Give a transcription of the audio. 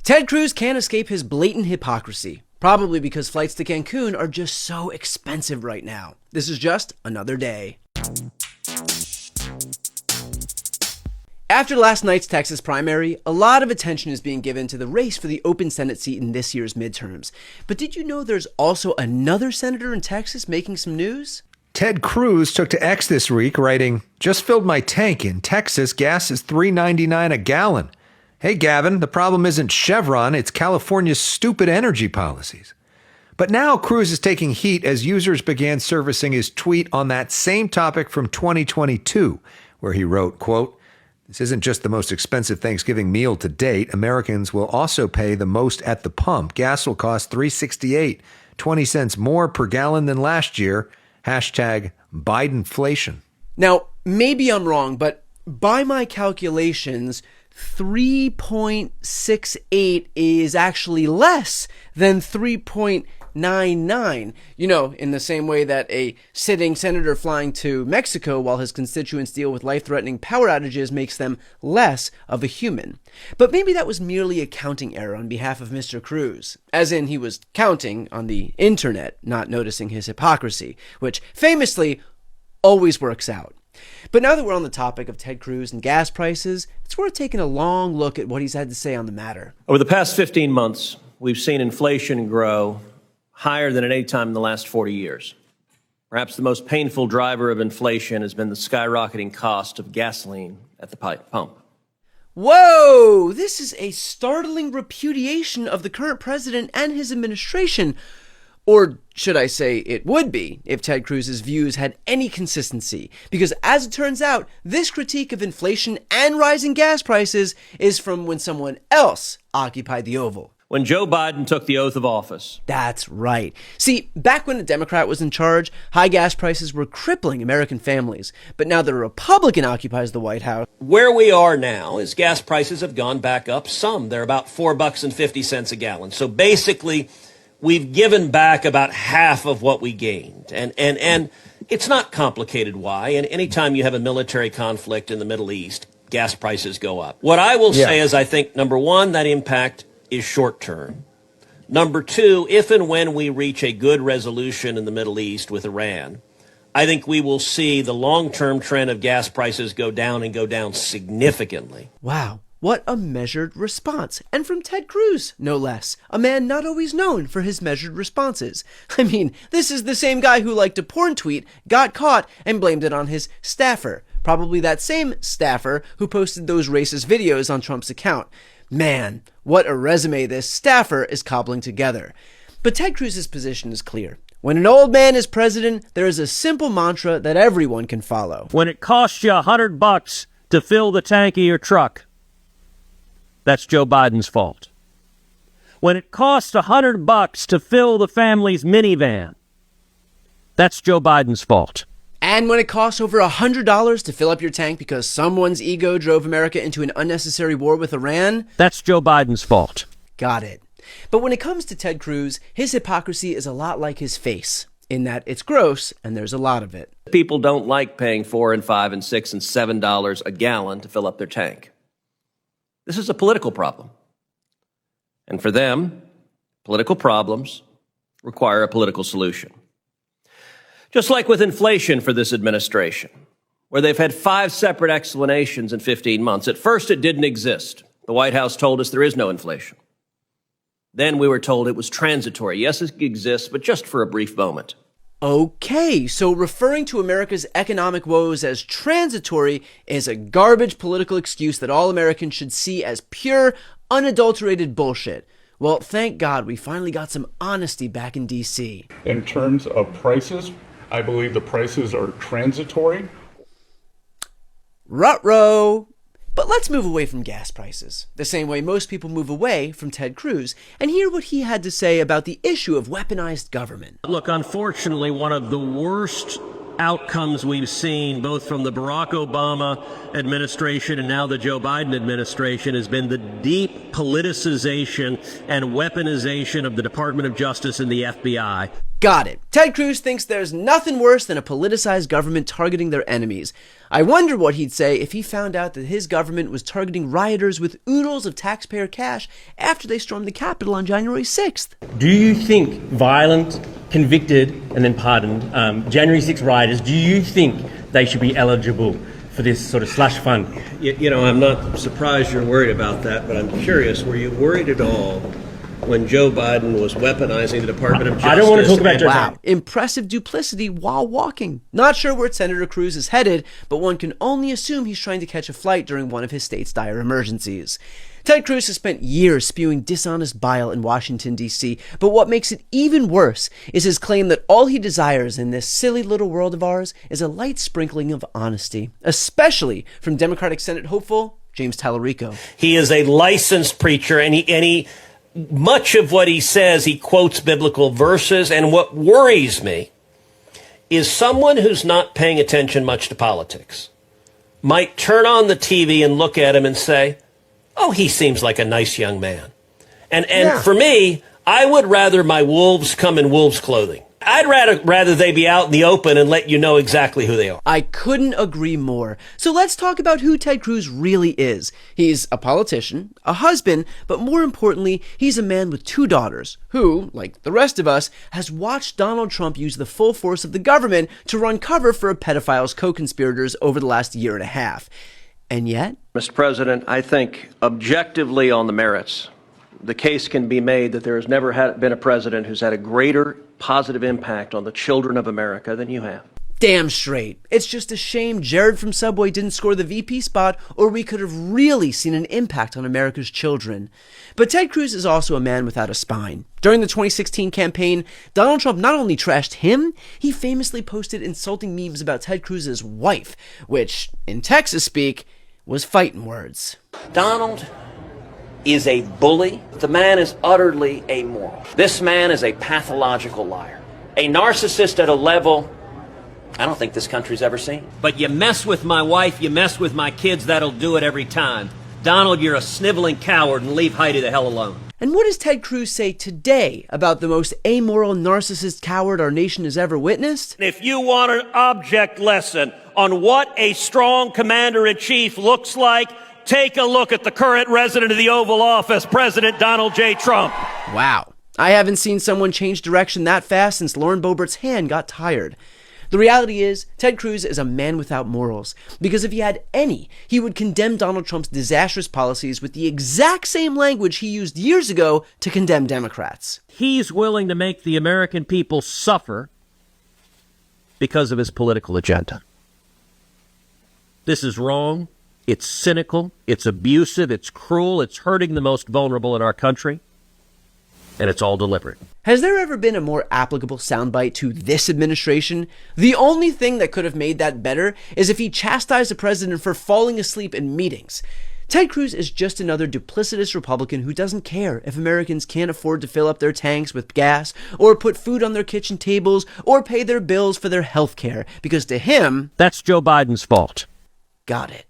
Ted Cruz can't escape his blatant hypocrisy, probably because flights to Cancun are just so expensive right now. This is just another day. After last night's Texas primary, a lot of attention is being given to the race for the open Senate seat in this year's midterms. But did you know there's also another senator in Texas making some news? Ted Cruz took to X this week, writing, "Just filled my tank. In Texas, gas is $3.99 a gallon. Hey, Gavin, the problem isn't Chevron, it's California's stupid energy policies." But now Cruz is taking heat as users began surfacing his tweet on that same topic from 2022, where he wrote, quote, "This isn't just the most expensive Thanksgiving meal to date. Americans will also pay the most at the pump. Gas will cost $3.68, 20 cents more per gallon than last year. Hashtag Bidenflation." Now, maybe I'm wrong, but by my calculations, 3.68 is actually less than 3.99. You know, in the same way that a sitting senator flying to Mexico while his constituents deal with life-threatening power outages makes them less of a human. But maybe that was merely a counting error on behalf of Mr. Cruz, as in he was counting on the internet, not noticing his hypocrisy, which famously always works out. But now that we're on the topic of Ted Cruz and gas prices, it's worth taking a long look at what he's had to say on the matter. Over the past 15 months, we've seen inflation grow higher than at any time in the last 40 years. Perhaps the most painful driver of inflation has been the skyrocketing cost of gasoline at the pump. Whoa! This is a startling repudiation of the current president and his administration. Or should I say it would be if Ted Cruz's views had any consistency, because as it turns out, this critique of inflation and rising gas prices is from when someone else occupied the Oval. When Joe Biden took the oath of office. That's right. See, back when a Democrat was in charge, high gas prices were crippling American families. But now that a Republican occupies the White House. Where we are now is gas prices have gone back up some. They're about $4.50 a gallon. So basically, we've given back about half of what we gained. And it's not complicated why. And anytime you have a military conflict in the Middle East, gas prices go up. What I will say is I think, number one, that impact is short term. Number two, if and when we reach a good resolution in the Middle East with Iran, I think we will see the long-term trend of gas prices go down and go down significantly. Wow. What a measured response. And from Ted Cruz, no less. A man not always known for his measured responses. I mean, this is the same guy who liked a porn tweet, got caught, and blamed it on his staffer. Probably that same staffer who posted those racist videos on Trump's account. Man, what a resume this staffer is cobbling together. But Ted Cruz's position is clear. When an old man is president, there is a simple mantra that everyone can follow. When it costs you $100 to fill the tank of your truck, that's Joe Biden's fault. When it costs $100 to fill the family's minivan, that's Joe Biden's fault. And when it costs over $100 to fill up your tank because someone's ego drove America into an unnecessary war with Iran, that's Joe Biden's fault. Got it. But when it comes to Ted Cruz, his hypocrisy is a lot like his face, in that it's gross and there's a lot of it. People don't like paying $4 and $5 and $6 and $7 a gallon to fill up their tank. This is a political problem. And for them, political problems require a political solution. Just like with inflation for this administration, where they've had 5 separate explanations in 15 months. At first, it didn't exist. The White House told us there is no inflation. Then we were told it was transitory. Yes, it exists, but just for a brief moment. Okay, so referring to America's economic woes as transitory is a garbage political excuse that all Americans should see as pure, unadulterated bullshit. Well, thank God we finally got some honesty back in D.C. In terms of prices, I believe the prices are transitory. Ruh-roh. But let's move away from gas prices, the same way most people move away from Ted Cruz, and hear what he had to say about the issue of weaponized government. Look, unfortunately, one of the worst outcomes we've seen both from the Barack Obama administration and now the Joe Biden administration has been the deep politicization and weaponization of the Department of Justice and the FBI. Got it. Ted Cruz thinks there's nothing worse than a politicized government targeting their enemies. I wonder what he'd say if he found out that his government was targeting rioters with oodles of taxpayer cash after they stormed the Capitol on January 6th. Do you think violent, convicted, and then pardoned January 6 rioters, do you think they should be eligible for this sort of slush fund? You know, I'm not surprised you're worried about that, but I'm curious, were you worried at all when Joe Biden was weaponizing the Department of Justice? I don't want to talk about Joe Wow, Biden. impressive duplicity while walking. Not sure where Senator Cruz is headed, but one can only assume he's trying to catch a flight during one of his state's dire emergencies. Ted Cruz has spent years spewing dishonest bile in Washington, D.C., but what makes it even worse is his claim that all he desires in this silly little world of ours is a light sprinkling of honesty, especially from Democratic Senate hopeful James Tallarico. He is a licensed preacher, and he much of what he says, he quotes biblical verses. And what worries me is someone who's not paying attention much to politics might turn on the TV and look at him and say, oh, he seems like a nice young man. And for me, I would rather my wolves come in wolves' clothing. I'd rather they be out in the open and let you know exactly who they are. I couldn't agree more. So let's talk about who Ted Cruz really is. He's a politician, a husband, but more importantly, he's a man with 2 daughters who, like the rest of us, has watched Donald Trump use the full force of the government to run cover for a pedophile's co-conspirators over the last year and a half. And yet, Mr. President, I think objectively on the merits, the case can be made that there has never been a president who's had a greater positive impact on the children of America than you have. damn straight. It's just a shame Jared from Subway didn't score the VP spot, or we could have really seen an impact on America's children. But Ted Cruz is also a man without a spine. During the 2016 campaign, Donald Trump not only trashed him, he famously posted insulting memes about Ted Cruz's wife, which, in Texas speak, was fighting words. Donald is a bully. The man is utterly amoral. This man is a pathological liar. A narcissist at a level I don't think this country's ever seen. But you mess with my wife, you mess with my kids, that'll do it every time. Donald, you're a sniveling coward, and leave Heidi the hell alone. And what does Ted Cruz say today about the most amoral narcissist coward our nation has ever witnessed? If you want an object lesson on what a strong commander-in-chief looks like, take a look at the current resident of the Oval Office, President Donald J. Trump. Wow. I haven't seen someone change direction that fast since Lauren Boebert's hand got tired. The reality is, Ted Cruz is a man without morals, because if he had any, he would condemn Donald Trump's disastrous policies with the exact same language he used years ago to condemn Democrats. He's willing to make the American people suffer because of his political agenda. This is wrong. It's cynical. It's abusive. It's cruel. It's hurting the most vulnerable in our country. And it's all deliberate. Has there ever been a more applicable soundbite to this administration? The only thing that could have made that better is if he chastised the president for falling asleep in meetings. Ted Cruz is just another duplicitous Republican who doesn't care if Americans can't afford to fill up their tanks with gas, or put food on their kitchen tables, or pay their bills for their health care, because to him, That's Joe Biden's fault. got it.